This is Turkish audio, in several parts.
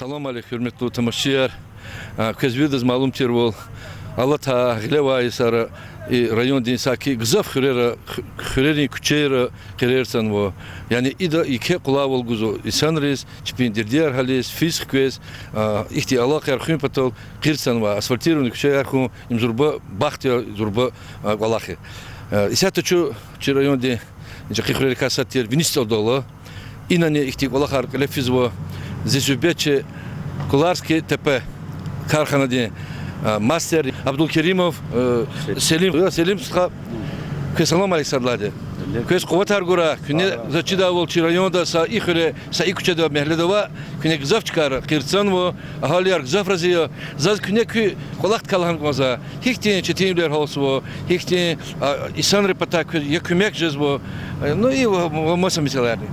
Assalamu alaikum hürmetli tamaşçılar. Közbürdüz malum tervol. Allah ta gilevayı sarı rayon dinsaki gızaf xüreri küçeyre qirersan vo. Yani ida iki kulağı olguzu. İnsanlarız çipindir diğer halis fizik quez ihti Allah qerxin patol qirsan va asfaltirun küçeyre xun imzurba baxtya zurba Allahı. İsate şu rayon di xüreri kasatır vinistel dolu. İnanı ihti Allah xarq lefiz vo. Zesubetçe Kularski tepe Karxana diye Master Abdülkerimov Selim Sıka Kesalam Aleksandr'ladı. Kes kuvvet argura küne zaçıda volçi rayonda sa ihre sa ikuçada mehledova küne gzaf çıkar qirtsan vo ahaliyar gzaf raziyo zaz küne kü kolakt kalhan goza hikti çetimler holsu hikti isan repata ya kümek jezbo no i masa misalardı.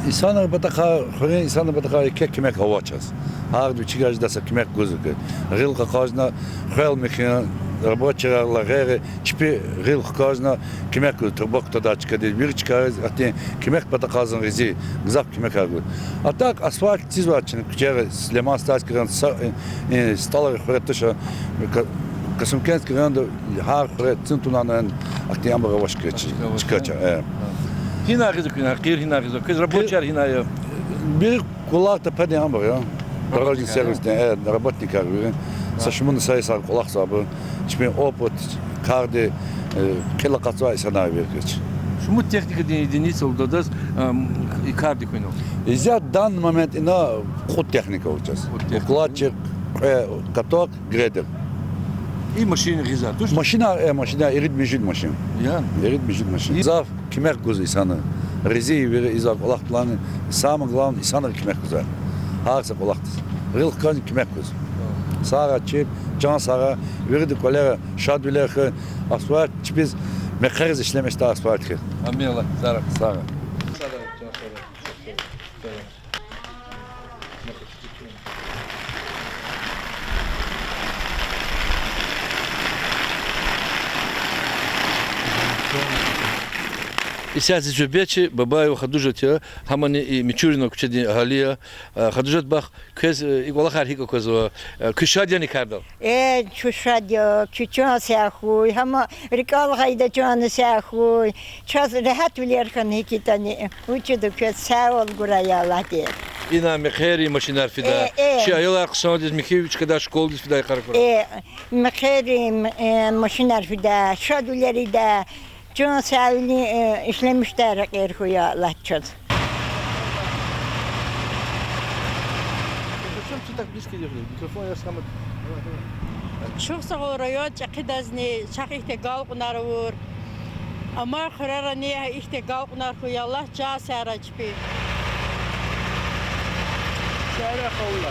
İnsanlar bataka, xöre insanlar bataka kek kimek hava çaz. Her bir çıkar dasa kimek gözükür. Ril kakazna, xel mekina, rabatçılarla gayri, çipi ril kakazna kimek gözükür. Tırbak tada çıkar değil. Bir çıkar, hatta kimek batakazın rizi, gızap kimek argül. Hatta asfalt çiz var için, küçere, Sleman Stas kiran, stalar xöre taşa, Kasımkent kiran da her xöre tıntunanan, hatta yambara baş çıkar. Hina gizokuna, qir hina gizok. Kız rabatçılar hina ya. Bir kulak da pedi ambar ya. Darajin serviste, rabatnik argülün. Saçımın sayısı kulak sabı. Şimdi opot, kardi, kela katsa isana vergeç. Şu mu teknik dinleyiciniz oldu da kardi kuyunu. İzya dan moment ina kod teknik olacağız. Kulakçı, katok, greder. İyi maşini gizar. Tuş. Maşina erit mecid maşin. Yani. Erit mecid maşin. Zaf kimek göz insanı. Rizi bir izak kulak planı. Samı glan insanı kimek güzel. Harsa kulaktır. Ril kan kimek göz. Sağa çip, can sağa, verdi kolera, şadüler, asfalt çipiz. Mekariz işlemişte asfalt ki. Amin Allah. Sağa. Sağa. İsiyasi Zübeyçi babayı xadujatya hamani Miçurino küçedi ahaliya xadujat bax kez ikola xarhiko kozo küşadya kardal. Küşadya küçüğün sehhuy ama rikal hayda canı sehhuy çaz rahat bilerken hikitani uçudu köz sağ ol guraya Allah diye. İna mekeri maşiner fida. Şey ayol kısa diz meki üç kadar şkol diz fida karakora. Mekeri maşiner fida şaduleri de Can sağlığını işlemişler erhuya Allah'çad. Çok sağ ol rayon çakıdazni çakıhte galqnar vur. Ama xırarani işte galqnar huya Allah ca sara çpi. Şara qawla.